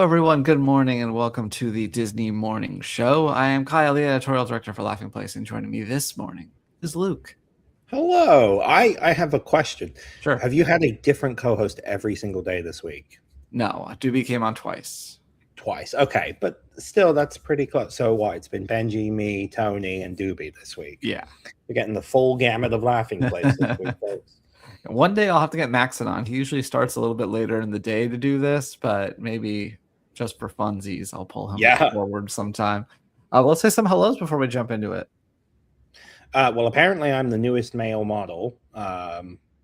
everyone. Good morning and welcome to the Disney Morning Show. I am Kyle, the editorial director for Laughing Place, and joining me this morning is Luke. Hello. I have a question. Sure. Have you had a different co-host every single day this week? No, Doobie came on twice. Twice. Okay, but still, that's pretty close. So what? It's been Benji, me, Tony, and Doobie this week. Yeah. We're getting the full gamut of Laughing Place this week, folks. One day I'll have to get Maxon on. He usually starts a little bit later in the day to do this, but maybe just for funsies, I'll pull him forward sometime. Let's say some hellos before we jump into it. Well, apparently I'm the newest male model,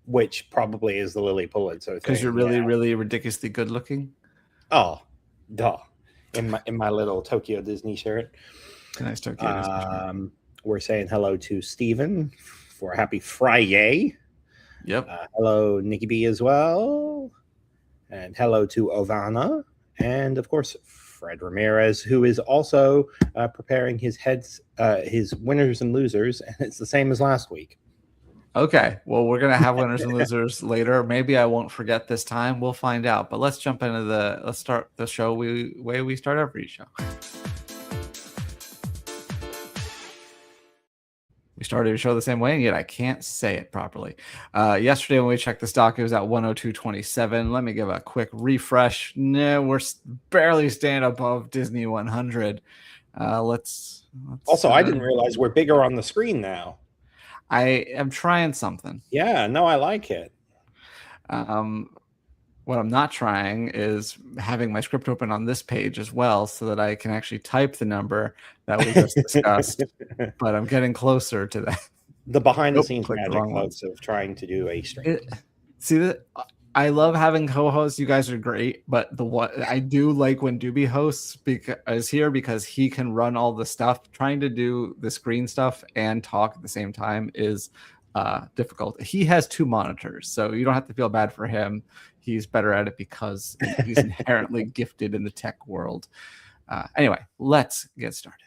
which probably is the Lily Pulitzer thing. Because you're really ridiculously good looking? Oh, duh. In my little Tokyo Disney shirt. Nice Tokyo Disney shirt. We're saying hello to Steven for a happy Friday. Yep. Hello, Nikki B as well. And hello to Ovana. And, of course, Fred Ramirez, who is also preparing his winners and losers. And it's the same as last week. Okay. Well, we're going to have winners and losers later. Maybe I won't forget this time. We'll find out. But let's jump into let's start the show way we start every show. We started the show the same way, and yet I can't say it properly. Yesterday, when we checked the stock, it was at 102.27. Let me give a quick refresh. No, we're barely staying above Disney 100. Let's also, I didn't realize we're bigger on the screen now. I am trying something. Yeah, no, I like it. What I'm not trying is having my script open on this page as well so that I can actually type the number that we just discussed, but I'm getting closer to that. The behind-the-scenes magic, folks, of trying to do a stream. I love having co-hosts. You guys are great, but I do like when Doobie hosts is here because he can run all the stuff. Trying to do the screen stuff and talk at the same time is difficult. He has two monitors, so you don't have to feel bad for him. He's better at it because he's inherently gifted in the tech world. Anyway, let's get started.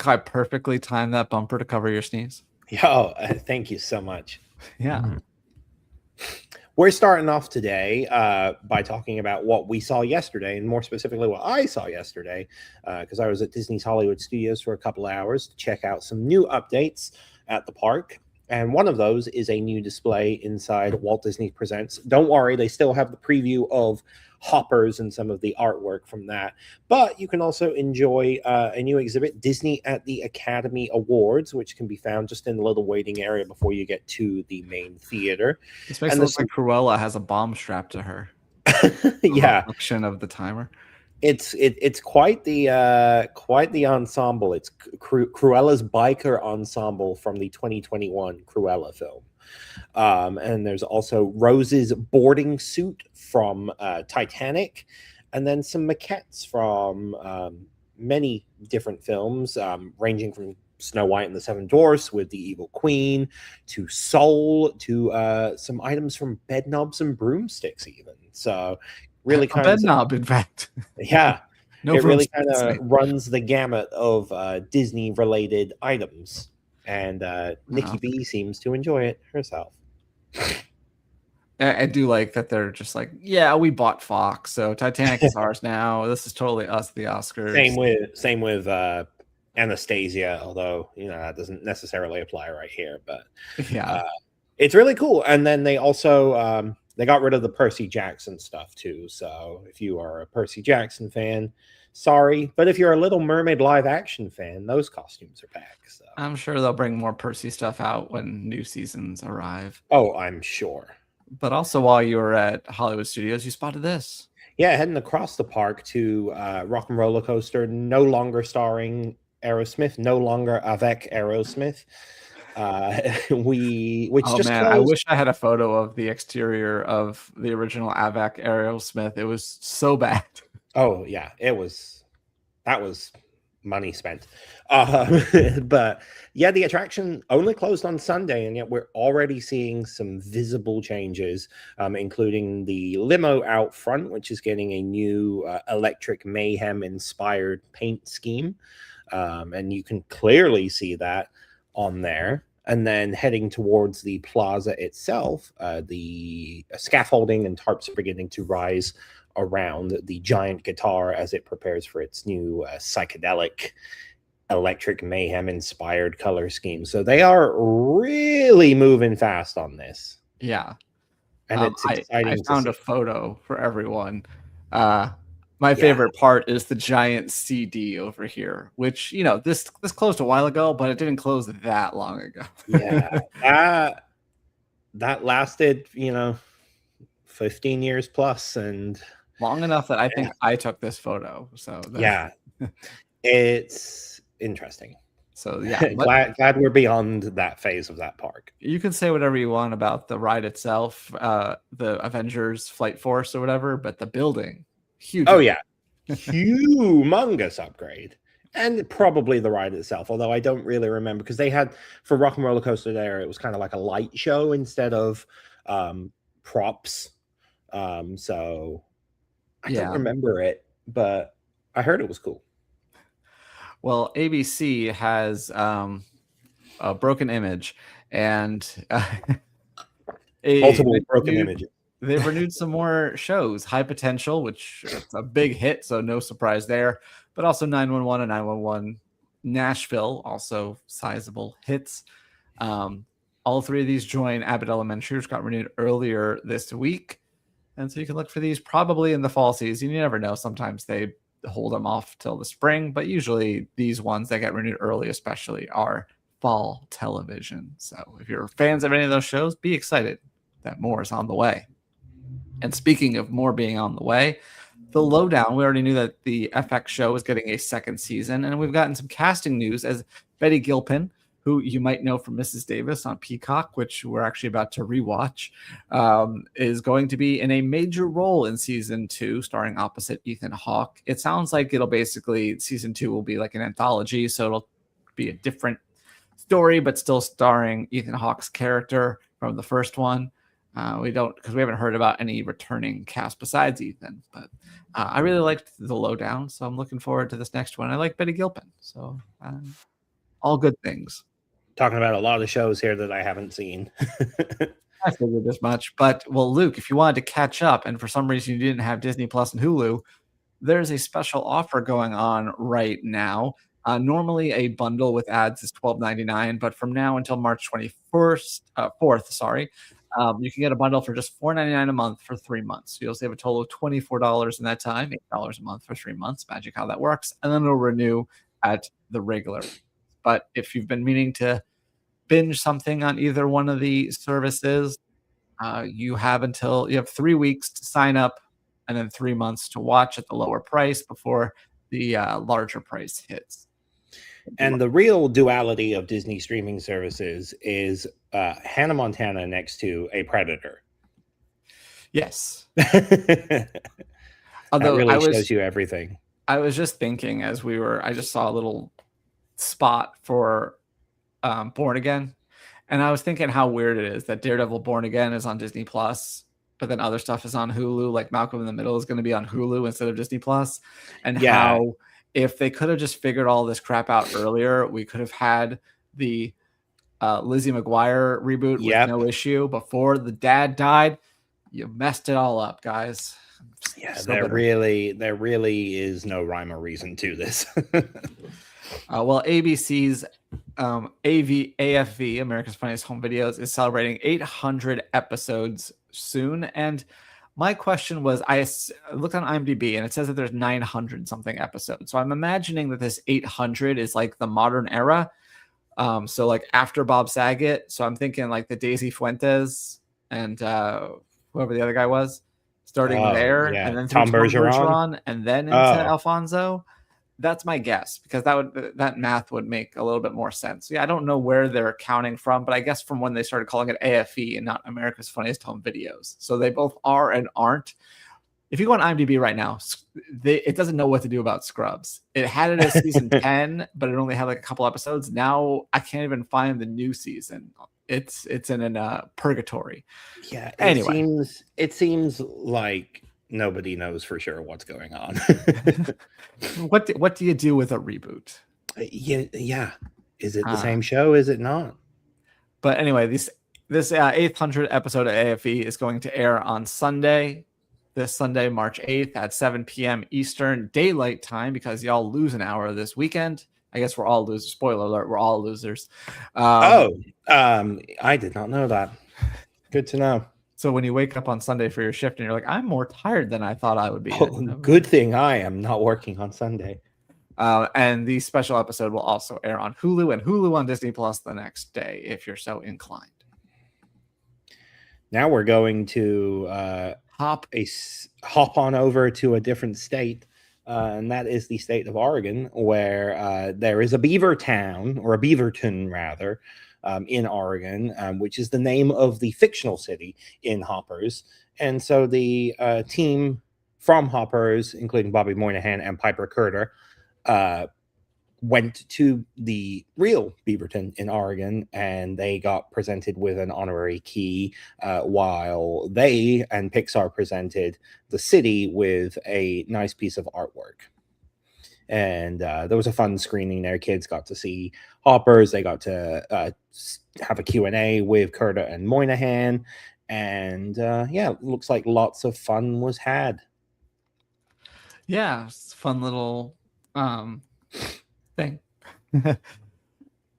I perfectly timed that bumper to cover your sneeze. Oh, thank you so much. Yeah. Mm-hmm. We're starting off today by talking about what we saw yesterday, and more specifically what I saw yesterday, because I was at Disney's Hollywood Studios for a couple of hours to check out some new updates at the park. And one of those is a new display inside Walt Disney Presents. Don't worry, they still have the preview of Hoppers and some of the artwork from that. But you can also enjoy a new exhibit, Disney at the Academy Awards, which can be found just in the little waiting area before you get to the main theater. This makes it look like Cruella has a bomb strapped to her. Yeah. Reflection of the timer. It's quite the ensemble. It's Cruella's biker ensemble from the 2021 Cruella film. And there's also Rose's boarding suit from Titanic, and then some maquettes from many different films, ranging from Snow White and the Seven Dwarfs with the Evil Queen, to Soul, to some items from Bedknobs and Broomsticks even. So really kind of knob, in fact. Yeah. It really kind of runs the gamut of Disney-related items. And Nikki B seems to enjoy it herself. I do like that they're just like, yeah, we bought Fox, so Titanic is ours now. This is totally us, the Oscars. Same with Anastasia, although that doesn't necessarily apply right here. But yeah, it's really cool. And then they also they got rid of the Percy Jackson stuff too. So if you are a Percy Jackson fan, sorry, but if you're a Little Mermaid live action fan, those costumes are back. So I'm sure they'll bring more Percy stuff out when new seasons arrive. Oh, I'm sure. But also, while you were at Hollywood Studios, you spotted this. Yeah, heading across the park to Rock and Roller Coaster, no longer starring Aerosmith, no longer avec Aerosmith. Closed. I wish I had a photo of the exterior of the original avec Aerosmith. It was so bad. Oh yeah, that was money spent. But yeah, the attraction only closed on Sunday, and yet we're already seeing some visible changes, including the limo out front, which is getting a new Electric Mayhem inspired paint scheme. And you can clearly see that on there. And then heading towards the plaza itself, the scaffolding and tarps are beginning to rise around the giant guitar as it prepares for its new psychedelic electric mayhem inspired color scheme. So they are really moving fast on this. Yeah. And it's exciting I to found see. a photo for everyone. My favorite part is the giant CD over here, which, you know, this closed a while ago, but it didn't close that long ago. Yeah. That lasted, 15 years plus, and long enough that I think I took this photo. So yeah, it's interesting. So yeah, glad we're beyond that phase of that park. You can say whatever you want about the ride itself, the Avengers Flight Force or whatever, but the building, huge. Oh yeah, humongous upgrade. And probably the ride itself, although I don't really remember, because they had, for Rock and Roller Coaster there, it was kind of like a light show instead of props. So I don't remember it, but I heard it was cool. Well, ABC has a broken image and multiple broken images. They've renewed some more shows. High Potential, which is a big hit, so no surprise there. But also 911 and 911 Nashville, also sizable hits. All three of these join Abbott Elementary, which got renewed earlier this week. And so you can look for these probably in the fall season. You never know. Sometimes they hold them off till the spring, but usually these ones that get renewed early especially are fall television. So if you're fans of any of those shows, be excited that more is on the way. And speaking of more being on the way, the Lowdown, we already knew that the FX show is getting a second season, and we've gotten some casting news as Betty Gilpin, who you might know from Mrs. Davis on Peacock, which we're actually about to rewatch, is going to be in a major role in season 2, starring opposite Ethan Hawke. It sounds like season 2 will be like an anthology, so it'll be a different story, but still starring Ethan Hawke's character from the first one. Because we haven't heard about any returning cast besides Ethan, but I really liked the Lowdown, so I'm looking forward to this next one. I like Betty Gilpin, so all good things. Talking about a lot of shows here that I haven't seen. I figured this much, but Luke, if you wanted to catch up and for some reason you didn't have Disney Plus and Hulu, there's a special offer going on right now. Normally a bundle with ads is $12.99, but from now until March 4th, you can get a bundle for just $4.99 a month for 3 months. So you'll save a total of $24 in that time, $8 a month for 3 months. Magic how that works. And then it'll renew at the regular. But if you've been meaning to binge something on either one of the services, you have 3 weeks to sign up and then 3 months to watch at the lower price before the larger price hits. And the real duality of Disney streaming services is Hannah Montana next to a Predator. Yes. Although that really shows you everything. I was just thinking I just saw a little spot for Born Again, and I was thinking how weird it is that Daredevil Born Again is on Disney Plus, but then other stuff is on Hulu, like Malcolm in the Middle is going to be on Hulu instead of Disney Plus, and how if they could have just figured all this crap out earlier, we could have had the Lizzie McGuire reboot with no issue before the dad died. You messed it all up, guys. Yeah, there really is no rhyme or reason to this. ABC's AFV, America's Funniest Home Videos, is celebrating 800 episodes soon. And my question was, I looked on IMDb and it says that there's 900 something episodes. So I'm imagining that this 800 is like the modern era. So like after Bob Saget. So I'm thinking like the Daisy Fuentes and whoever the other guy was, starting there, and then Tom Bergeron, and then into Alfonso. That's my guess, because that math would make a little bit more sense. Yeah, I don't know where they're counting from, but I guess from when they started calling it AFE and not America's Funniest Home Videos. So they both are and aren't. If you go on IMDb right now, it doesn't know what to do about Scrubs. It had it as season 10, but it only had like a couple episodes. Now I can't even find the new season. It's in a purgatory. Yeah. Anyway, it seems like nobody knows for sure what's going on. What do you do with a reboot? Yeah. Is it the same show? Is it not? But anyway, this 800th episode of AFE is going to air on Sunday, this Sunday, March 8th at 7 p.m. Eastern Daylight Time, because y'all lose an hour this weekend. I guess we're all losers. Spoiler alert, we're all losers. I did not know that. Good to know. So when you wake up on Sunday for your shift and you're like, I'm more tired than I thought I would be. Good thing I am not working on Sunday. And the special episode will also air on Hulu and Hulu on Disney Plus the next day, if you're so inclined. Now we're going to hop on over to a different state, and that is the state of Oregon, where there is a beaver town, or a beaverton rather, in Oregon, which is the name of the fictional city in Hoppers. And so the team from Hoppers, including Bobby Moynihan and Piper Curter, went to the real Beaverton in Oregon, and they got presented with an honorary key, while they and Pixar presented the city with a nice piece of artwork. And there was a fun screening there. Kids got to see Hoppers. They got to have a Q&A with Curta and Moynihan. And it looks like lots of fun was had. Yeah, it's a fun little thing.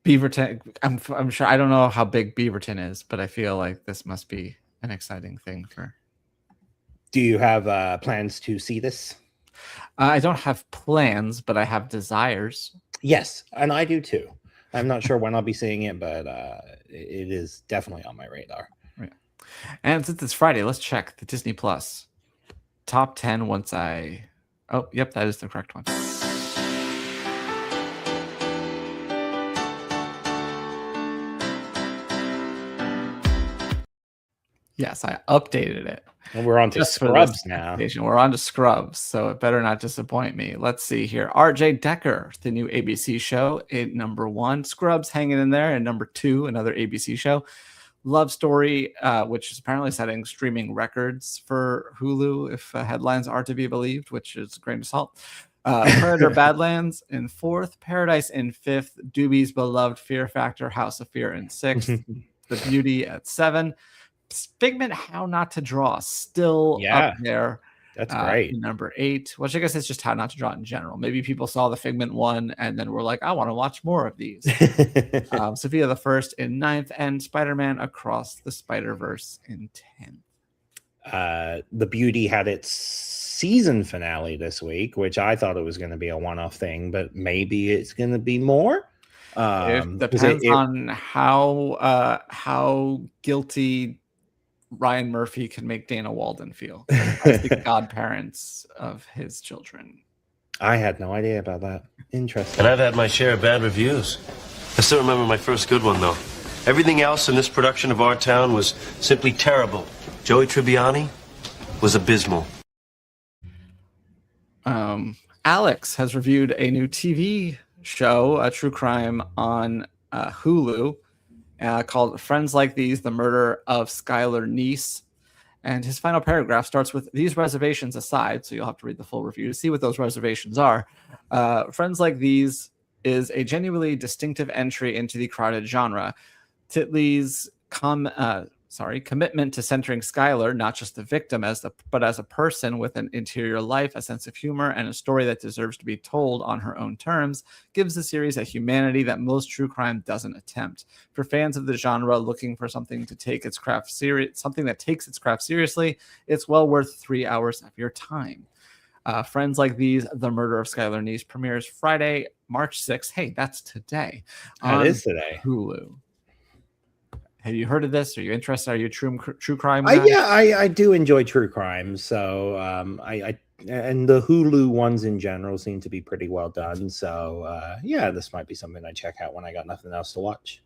Beaverton. I'm sure. I don't know how big Beaverton is, but I feel like this must be an exciting thing for. Do you have plans to see this? I don't have plans, but I have desires. Yes, and I do too. I'm not sure when I'll be seeing it, but it is definitely on my radar. Yeah. And since it's Friday, let's check the Disney Plus top 10 once I. Oh, yep, that is the correct one. Yes, I updated it. And we're on to Scrubs now. We're on to Scrubs, so it better not disappoint me. Let's see here. R.J. Decker, the new ABC show, at number 1. Scrubs hanging in there. And number 2, another ABC show. Love Story, which is apparently setting streaming records for Hulu, if headlines are to be believed, which is a grain of salt. Predator Badlands in 4th. Paradise in 5th. Doobie's beloved Fear Factor, House of Fear in 6th. The Beauty at 7. Figment, How Not to Draw, still up there. That's great. Number 8, which I guess is just How Not to Draw in general. Maybe people saw the Figment one and then were like, I want to watch more of these. Sophia the First in 9th, and Spider-Man Across the Spider-Verse in 10th. The Beauty had its season finale this week, which I thought it was going to be a one-off thing, but maybe it's going to be more. It depends on how guilty Ryan Murphy can make Dana Walden feel as the godparents of his children. I had no idea about that. Interesting. And I've had my share of bad reviews. I still remember my first good one, though. Everything else in this production of Our Town was simply terrible. Joey Tribbiani was abysmal. Alex has reviewed a new TV show, a true crime on Hulu, called Friends Like These, The Murder of Skylar Neese. And his final paragraph starts with, these reservations aside, so you'll have to read the full review to see what those reservations are. Friends Like These is a genuinely distinctive entry into the crowded genre. Titley's commitment to centering Skylar, not just the victim, but as a person with an interior life, a sense of humor, and a story that deserves to be told on her own terms, gives the series a humanity that most true crime doesn't attempt. For fans of the genre looking for something that takes its craft seriously, it's well worth 3 hours of your time. Friends Like These, The Murder of Skylar Neese premieres Friday, March 6th. Hey, that's today. That is today. Hulu. Have you heard of this? Are you interested? Are you a true crime guy? I do enjoy true crime. So and the Hulu ones in general seem to be pretty well done. So this might be something I check out when I got nothing else to watch.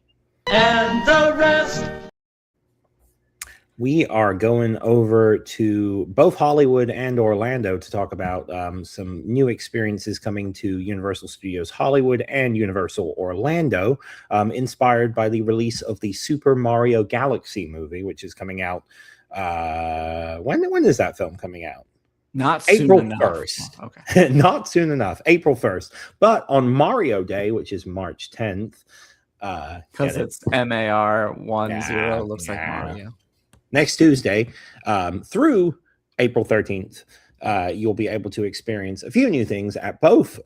And the rest. We are going over to both Hollywood and Orlando to talk about some new experiences coming to Universal Studios Hollywood and Universal Orlando, inspired by the release of the Super Mario Galaxy movie, which is coming out. When is that film coming out? Not soon April enough. 1st. Oh, okay. Not soon enough. April 1st. But on Mario Day, which is March 10th, Because it's MAR10 looks like Mario. Next Tuesday through April 13th, you'll be able to experience a few new things at both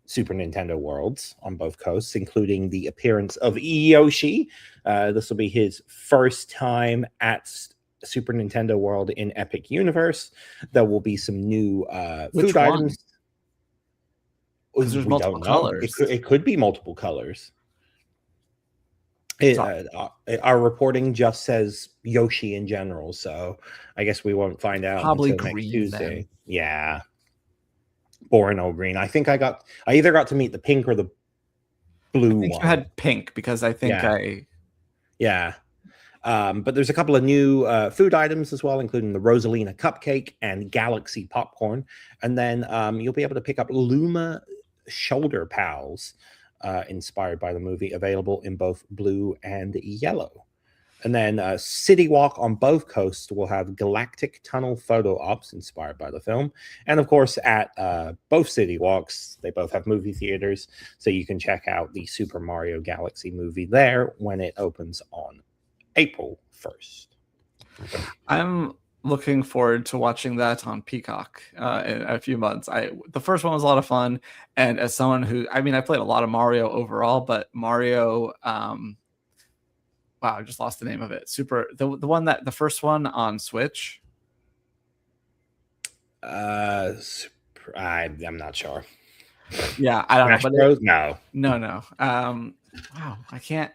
Super Nintendo Worlds on both coasts, including the appearance of Yoshi. This will be his first time at Super Nintendo World in Epic Universe. There will be some new food items. Because there's multiple colors. It could be multiple colors. Our reporting just says Yoshi in general, so I guess we won't find out Probably until green, next Tuesday. then. Yeah, boring old green. I think I either got to meet the pink or the blue one. You had pink because I think but there's a couple of new food items as well, including the Rosalina cupcake and Galaxy popcorn, and then you'll be able to pick up Luma shoulder pals. Inspired by the movie, available in both blue and yellow. And then City Walk on both coasts will have Galactic Tunnel photo ops inspired by the film. And of course, at both City Walks, they both have movie theaters, so you can check out the Super Mario Galaxy movie there when it opens on April 1st. I'm looking forward to watching that on Peacock in a few months. The first one was a lot of fun, and as someone who, I played a lot of Mario overall, but Mario, wow, I just lost the name of it. The first one on Switch. I'm not sure. Yeah, I don't Smash know. Bros? No. Wow, I can't.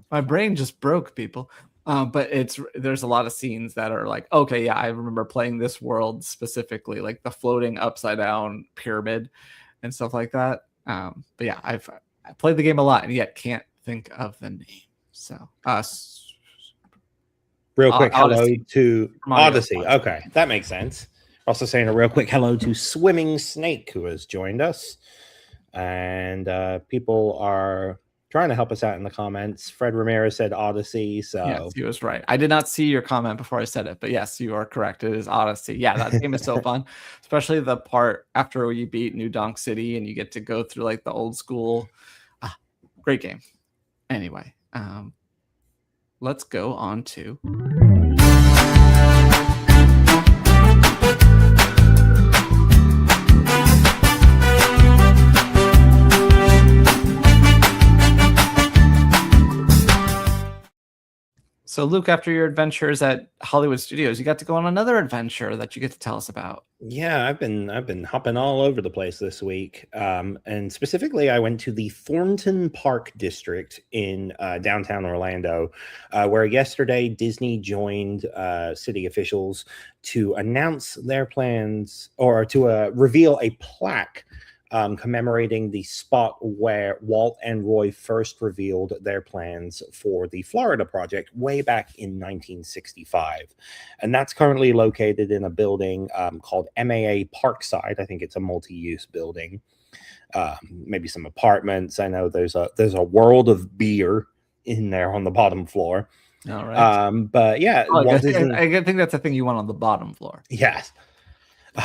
My brain just broke, people. But there's a lot of scenes that are like, okay, yeah, I remember playing this world specifically, like the floating upside down pyramid and stuff like that. But yeah, I played the game a lot and yet can't think of the name. So, real quick, hello to Odyssey. Okay, that makes sense. Also saying a real quick hello to Swimming Snake, who has joined us, and people are trying to help us out in the comments. Fred Ramirez said Odyssey. So yes, he was right. I did not see your comment before I said it, but yes, you are correct. It is Odyssey. Yeah, that game is so fun, especially the part after you beat New Donk City and you get to go through like the old school. Great game. Anyway, let's go on to. So, Luke, after your adventures at Hollywood Studios, you got to go on another adventure that you get to tell us about. Yeah, I've been hopping all over the place this week, and specifically, I went to the Thornton Park District in downtown Orlando, where yesterday Disney joined city officials to announce their plans or to reveal a plaque commemorating the spot where Walt and Roy first revealed their plans for the Florida project way back in 1965. And that's currently located in a building called MAA Parkside. I think it's a multi-use building. Maybe some apartments. I know there's a world of beer in there on the bottom floor. All right. But yeah, I think that's the thing you want on the bottom floor. Yes.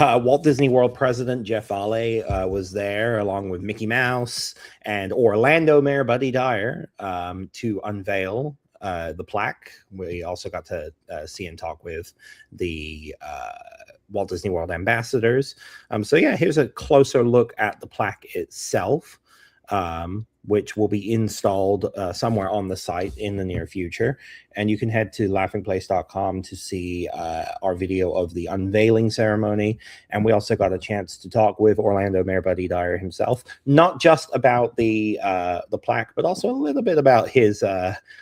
Walt Disney World President Jeff Valle was there along with Mickey Mouse and Orlando Mayor Buddy Dyer to unveil the plaque. We also got to see and talk with the Walt Disney World ambassadors. So yeah, here's a closer look at the plaque itself, which will be installed somewhere on the site in the near future. And you can head to laughingplace.com to see our video of the unveiling ceremony. And we also got a chance to talk with Orlando Mayor Buddy Dyer himself, not just about the plaque, but also a little bit about his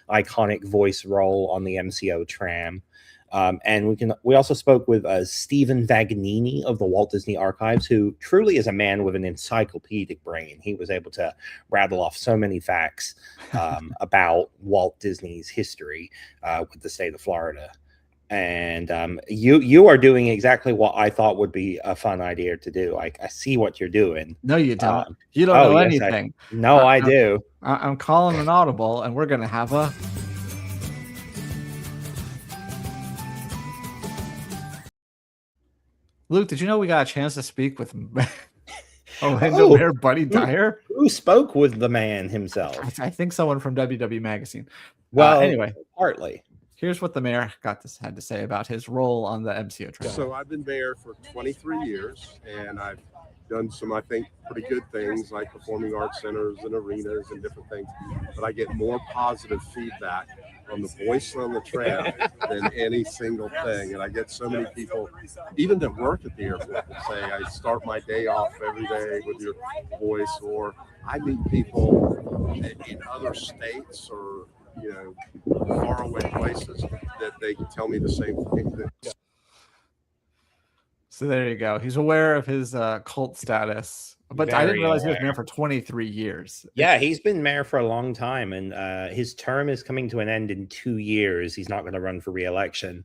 iconic voice role on the MCO tram. And we also spoke with Stephen Vagnini of the Walt Disney Archives, who truly is a man with an encyclopedic brain. He was able to rattle off so many facts about Walt Disney's history with the state of Florida. And you are doing exactly what I thought would be a fun idea to do. I see what you're doing. No, you don't. You don't know anything. I do. I'm calling an audible, and we're going to have a... Luke, did you know we got a chance to speak with Orlando Mayor Buddy Dyer? Who spoke with the man himself? I think someone from WW Magazine. Well, anyway, partly. Here's what the mayor had to say about his role on the MCO train. So I've been mayor for 23 years, and I've done some, I think, pretty good things like performing arts centers and arenas and different things. But I get more positive feedback on the voice on the train than any single thing. And I get so many people, even that work at the airport, that say, I start my day off every day with your voice, or I meet people in other states or far away places that they tell me the same thing. So there you go. He's aware of his cult status, but I didn't realize he was mayor for 23 years. Yeah, he's been mayor for a long time, and his term is coming to an end in 2 years. He's not going to run for re-election.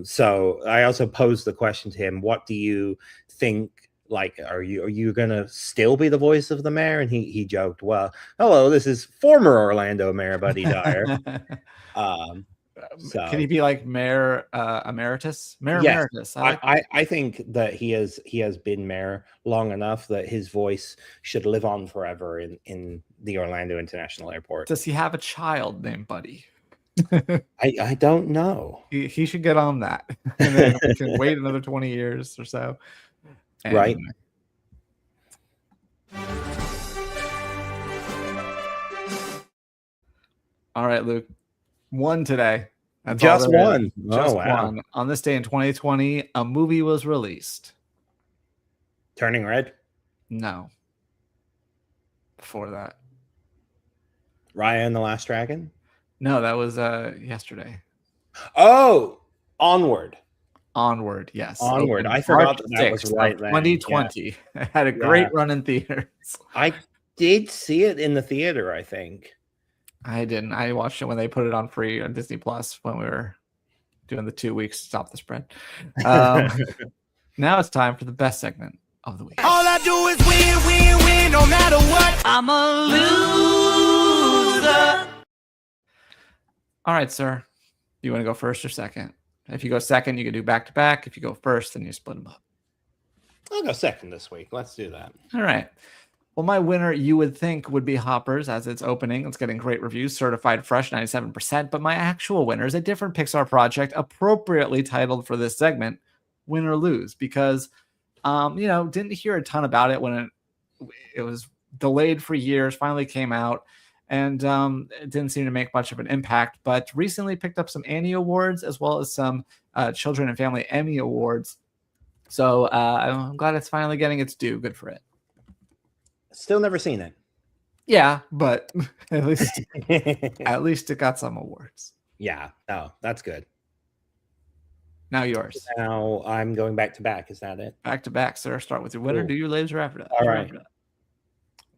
So I also posed the question to him: what do you think? Like, are you gonna still be the voice of the mayor? And he joked, well, hello, this is former Orlando Mayor Buddy Dyer. Can he be like Mayor Emeritus? Mayor yes, Emeritus. I think that he has been mayor long enough that his voice should live on forever in the Orlando International Airport. Does he have a child named Buddy? I don't know. He should get on that. And then we can wait another 20 years or so. And right. All right, Luke. One today. That's just one. Just one. On this day in 2020, a movie was released. Turning Red? No. Before that. Raya and the Last Dragon? No, that was yesterday. Oh, Onward. Onward, yes. Onward. I forgot that was right then. 2020. Yeah. It had a great run in theaters. I did see it in the theater, I think. I didn't. I watched it when they put it on free on Disney Plus when we were doing the 2 weeks Stop the Spread. Now it's time for the best segment of the week. All I do is win, no matter what. I'm a loser. All right, sir. You want to go first or second? If you go second, you can do back-to-back. If you go first, then you split them up. I'll go second this week. Let's do that. All right. Well, my winner, you would think, would be Hoppers, as it's opening. It's getting great reviews, certified fresh, 97%. But my actual winner is a different Pixar project, appropriately titled for this segment, Win or Lose, because, didn't hear a ton about it when it was delayed for years, finally came out, and it didn't seem to make much of an impact. But recently picked up some Annie Awards as well as some Children and Family Emmy Awards. So I'm glad it's finally getting its due. Good for it. Still never seen it. Yeah, but at least it got some awards. Yeah, no, that's good. Now yours. Now I'm going back to back. Is that it? Back to back, sir. Start with your winner. Ooh. Do your laser after that. All right.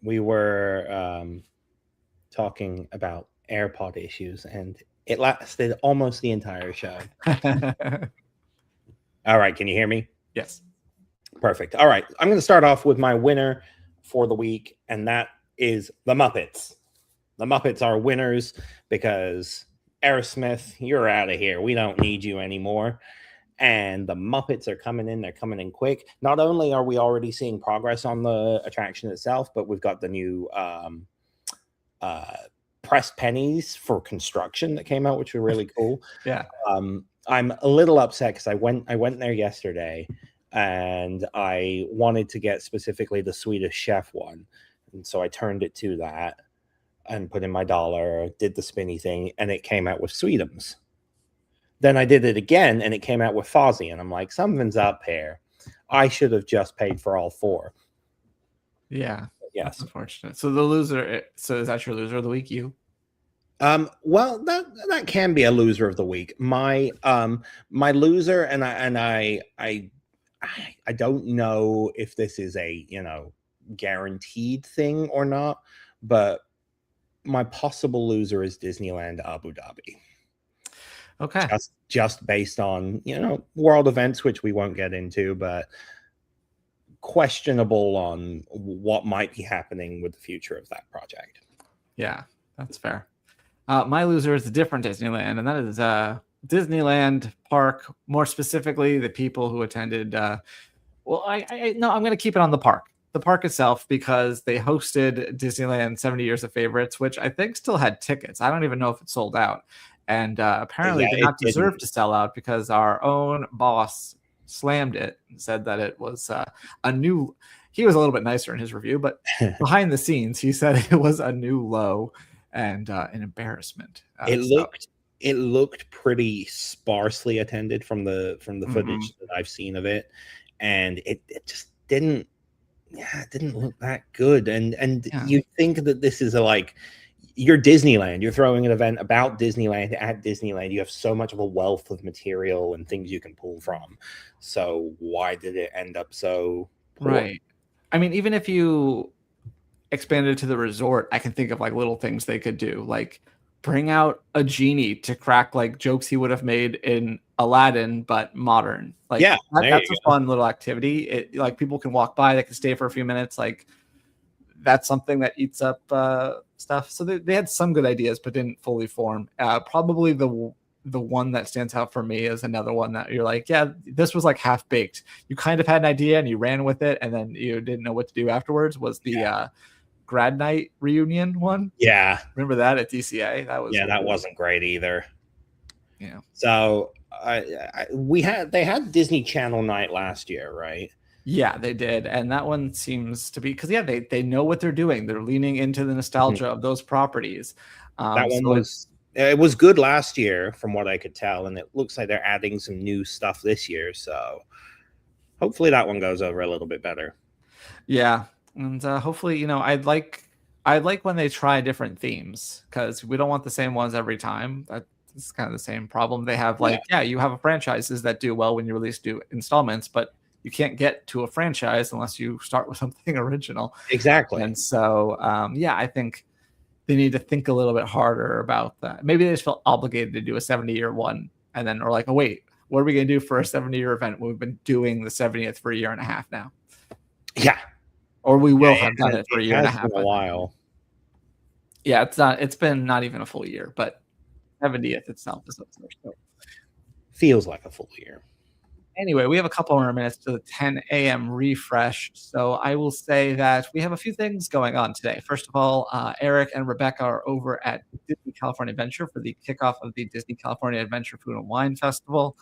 We were talking about AirPod issues, and it lasted almost the entire show. All right, can you hear me? Yes. Perfect. All right, I'm going to start off with my winner for the week, and that is the Muppets. The Muppets are winners because Aerosmith, you're out of here. We don't need you anymore. And the Muppets are coming in. They're coming in quick. Not only are we already seeing progress on the attraction itself, but we've got the new press pennies for construction that came out, which were really cool. Yeah. I'm a little upset because I went there yesterday and I wanted to get specifically the Swedish Chef one. And so I turned it to that and put in my dollar, did the spinny thing, and it came out with Sweetums. Then I did it again, and it came out with Fozzie, and I'm like, something's up here. I should have just paid for all four. Yeah. Yes. That's unfortunate. So the loser. So is that your loser of the week? You? Well, that can be a loser of the week. My loser, and I don't know if this is a guaranteed thing or not, but my possible loser is Disneyland Abu Dhabi. Okay. Just based on, world events, which we won't get into, but questionable on what might be happening with the future of that project. Yeah, that's fair. My loser is a different Disneyland, and that is Disneyland Park, more specifically, the people who attended. Well, no, I'm going to keep it on the park itself, because they hosted Disneyland 70 Years of Favorites, which I think still had tickets. I don't even know if it sold out, and apparently Yeah, did it not deserve didn't. to sell out, because our own boss slammed it and said that it was a new. He was a little bit nicer in his review, but behind the scenes, he said it was a new low and an embarrassment. It looked pretty sparsely attended from the footage that I've seen of it, and it just didn't. Yeah, it didn't look that good. And you think that this is you're Disneyland. You're throwing an event about Disneyland at Disneyland. You have so much of a wealth of material and things you can pull from. So why did it end up so poor? Right. I mean, even if you expanded to the resort, I can think of little things they could do, like bring out a genie to crack jokes he would have made in Aladdin, but modern. That's a fun little activity. It people can walk by, they can stay for a few minutes. That's something that eats up stuff. So they had some good ideas, but didn't fully form. Probably the one that stands out for me is another one that you're this was half baked. You kind of had an idea and you ran with it, and then you didn't know what to do afterwards. Was the grad night reunion one? Yeah, remember that at DCA? That was that wasn't great either. Yeah. So they had Disney Channel night last year, right? Yeah, they did, and that one seems to be because they know what they're doing. They're leaning into the nostalgia of those properties. That one it was good last year, from what I could tell, and it looks like they're adding some new stuff this year. So hopefully that one goes over a little bit better. Yeah, and hopefully, I'd like when they try different themes, because we don't want the same ones every time. That's kind of the same problem they have. You have franchises that do well when you release new installments, but you can't get to a franchise unless you start with something original. Exactly. And so, I think they need to think a little bit harder about that. Maybe they just felt obligated to do a 70-year one, and then are oh wait, what are we going to do for a 70-year event? We've been doing the 70th for a year and a half now. Yeah. Or we will have done it for a year and a half. A while. Yeah, it's been not even a full year, but 70th itself is so. Feels like a full year. Anyway, we have a couple more minutes to the 10 a.m. refresh. So I will say that we have a few things going on today. First of all, Eric and Rebecca are over at Disney California Adventure for the kickoff of the Disney California Adventure Food and Wine Festival.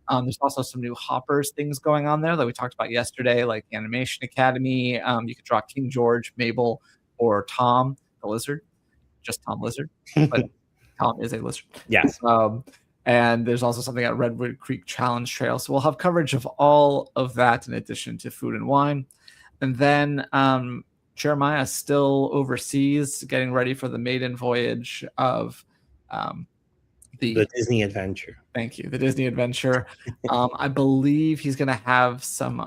There's also some new Hoppers things going on there that we talked about yesterday, like the Animation Academy. You could draw King George, Mabel, or Tom the Lizard. Just Tom Lizard, but Tom is a lizard. Yes. And there's also something at Redwood Creek Challenge Trail. So we'll have coverage of all of that in addition to food and wine. And then Jeremiah is still overseas getting ready for the maiden voyage of the Disney Adventure. Thank you. The Disney Adventure. I believe he's going to have some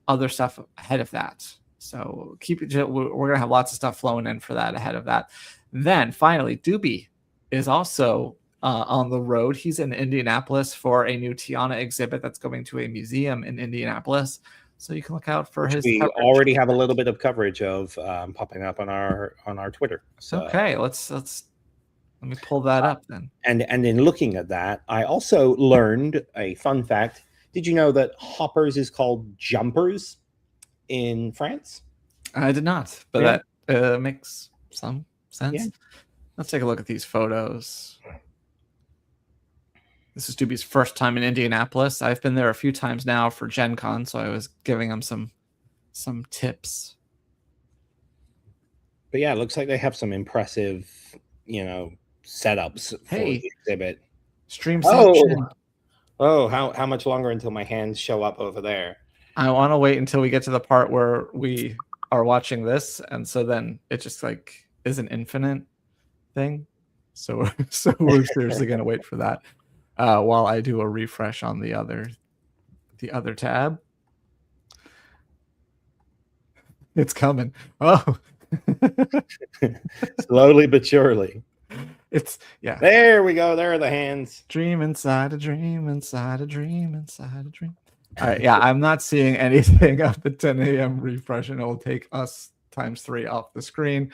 other stuff ahead of that. So we're going to have lots of stuff flowing in for that ahead of that. Then finally, Doobie is also on the road. He's in Indianapolis for a new Tiana exhibit that's going to a museum in Indianapolis. So you can look out for his. We already have a little bit of coverage of popping up on our Twitter. So. Okay, let me pull that up then. And in looking at that, I also learned a fun fact. Did you know that hoppers is called jumpers in France? I did not, but that makes some sense. Yeah. Let's take a look at these photos. This is Doobie's first time in Indianapolis. I've been there a few times now for Gen Con, so I was giving him some tips. But yeah, it looks like they have some impressive, setups for the exhibit. Stream section. Oh, how much longer until my hands show up over there? I want to wait until we get to the part where we are watching this, and so then it just is an infinite thing. So we're seriously going to wait for that. While I do a refresh on the other tab. It's coming. Oh. Slowly but surely. Yeah. There we go. There are the hands. Dream inside a dream, inside a dream, inside a dream. All right. Yeah, I'm not seeing anything of the 10 a.m. refresh, and it will take us ×3 off the screen.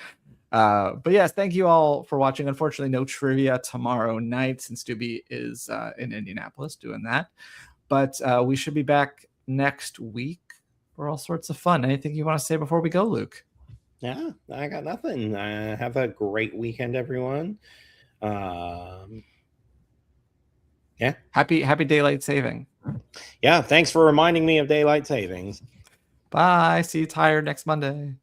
But yes, thank you all for watching. Unfortunately, no trivia tomorrow night since Doobie is in Indianapolis doing that. But we should be back next week for all sorts of fun. Anything you want to say before we go, Luke? Yeah, I got nothing. Have a great weekend, everyone. Yeah. Happy daylight saving. Yeah, thanks for reminding me of daylight savings. Bye. See you tired next Monday.